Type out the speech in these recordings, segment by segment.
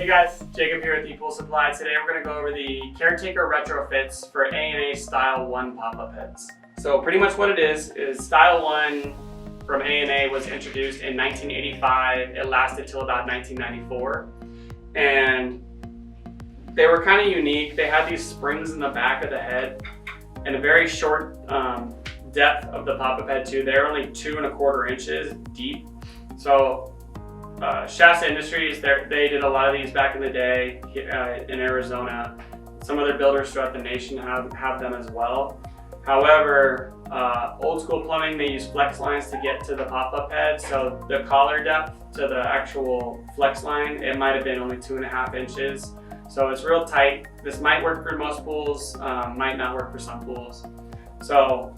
Hey guys, Jacob here with ePoolSupply. Today we're going to go over the Caretaker retrofits for A&A Style 1 pop-up heads. So pretty much what it is Style 1 from A&A was introduced in 1985. It lasted till about 1994. And they were kind of unique. They had these springs in the back of the head and a very short depth of the pop-up head too. They're only 2¼ inches deep. So Shasta Industries, they did a lot of these back in the day in Arizona. Some other builders throughout the nation have them as well. However, old school plumbing, they use flex lines to get to the pop-up head. So the collar depth to the actual flex line, it might have been only 2½ inches. So it's real tight. This might work for most pools, might not work for some pools. So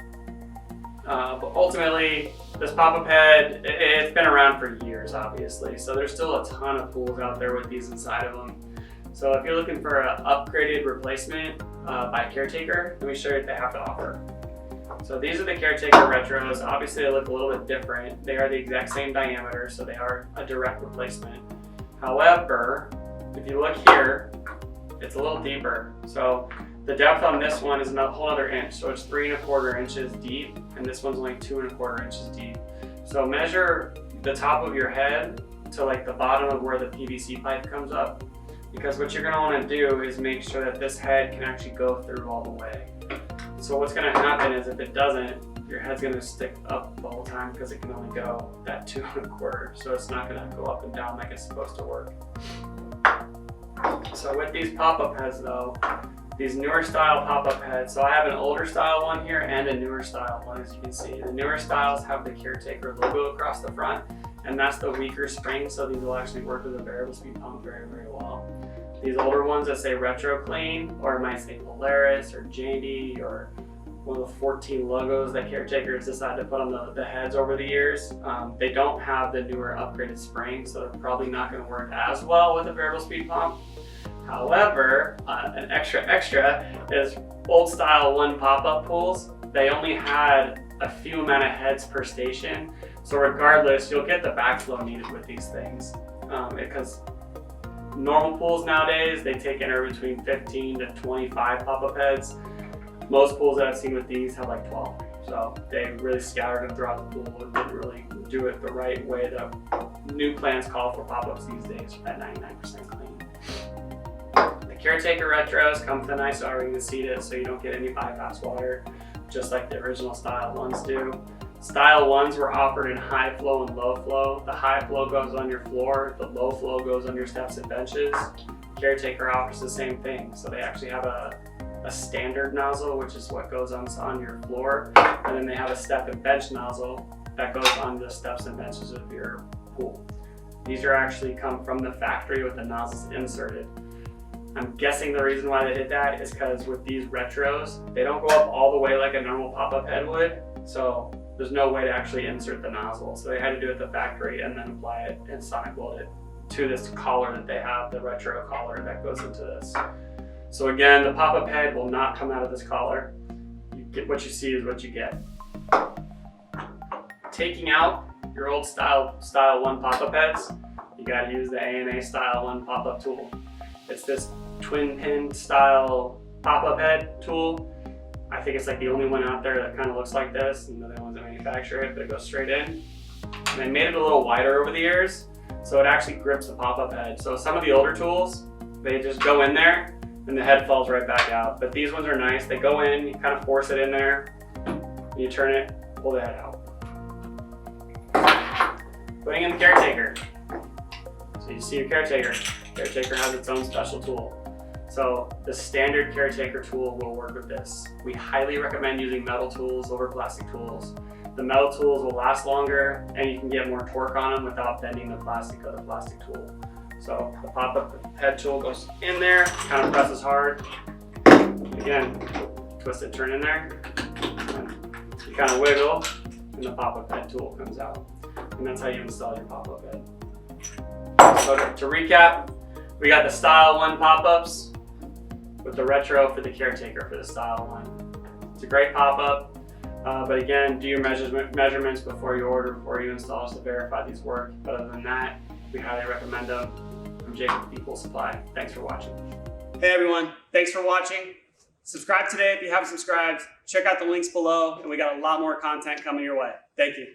but ultimately, this pop-up head, it's been around for years, obviously. So there's still a ton of pools out there with these inside of them. So if you're looking for an upgraded replacement by Caretaker, let me show you what they have to offer. So these are the Caretaker retros. Obviously, they look a little bit different. They are the exact same diameter, so they are a direct replacement. However, if you look here, it's a little deeper. So the depth on this one is a whole other inch, so it's 3¼ inches deep, and this one's only 2¼ inches deep. So measure the top of your head to like the bottom of where the PVC pipe comes up, because what you're gonna wanna do is make sure that this head can actually go through all the way. So what's gonna happen is if it doesn't, your head's gonna stick up the whole time because it can only go that 2¼ so it's not gonna go up and down like it's supposed to work. So with these pop-up heads though, these newer style pop-up heads, so I have an older style one here and a newer style one, as you can see. The newer styles have the Caretaker logo across the front, and that's the weaker spring, so these will actually work with a variable speed pump very, very well. These older ones that say retroclean, or it might say Polaris or JD or one of the 14 logos that Caretaker has decided to put on the heads over the years, they don't have the newer upgraded spring, so they're probably not going to work as well with a variable speed pump. However, an extra is old style 1 pop-up pools. They only had a few amount of heads per station. So regardless, you'll get the backflow needed with these things. Because normal pools nowadays, they take anywhere between 15 to 25 pop-up heads. Most pools that I've seen with these have like 12. So they really scattered them throughout the pool and didn't really do it the right way that new plans call for pop-ups these days at 99% clean. Caretaker retros come with a nice O-ring to seat it so you don't get any bypass water, just like the original Style 1s do. Style 1s were offered in high flow and low flow. The high flow goes on your floor, the low flow goes on your steps and benches. Caretaker offers the same thing. So they actually have a standard nozzle, which is what goes on your floor, and then they have a step and bench nozzle that goes on the steps and benches of your pool. These are actually come from the factory with the nozzles inserted. I'm guessing the reason why they did that is because with these retros, they don't go up all the way like a normal pop-up head would, so there's no way to actually insert the nozzle. So they had to do it at the factory and then apply it and sonic weld it to this collar that they have, the retro collar that goes into this. So again, the pop-up head will not come out of this collar. You get what you see is what you get. Taking out your old style 1 pop-up heads, you gotta use the A&A Style 1 pop-up tool. It's this twin pin style pop-up head tool. I think it's like the only one out there that kind of looks like this, and they're the ones that manufacture it, but it goes straight in. And they made it a little wider over the years, so it actually grips the pop-up head. So some of the older tools, they just go in there and the head falls right back out. But these ones are nice. They go in, you kind of force it in there, and you turn it, pull the head out. Putting in the Caretaker. So you see your Caretaker. Caretaker has its own special tool. So the standard Caretaker tool will work with this. We highly recommend using metal tools over plastic tools. The metal tools will last longer and you can get more torque on them without bending the plastic of the plastic tool. So the pop-up head tool goes in there, kind of presses hard. Again, twist and turn in there. And you kind of wiggle and the pop-up head tool comes out. And that's how you install your pop-up head. So to recap, we got the Style 1 pop-ups with the retro for the Caretaker for the Style 1. It's a great pop-up, but again, do your measurements before you order, before you install, just to verify these work. But other than that, we highly recommend them. from Jacob with ePoolSupply. Thanks for watching. Hey everyone, thanks for watching. Subscribe today if you haven't subscribed. Check out the links below, and we got a lot more content coming your way. Thank you.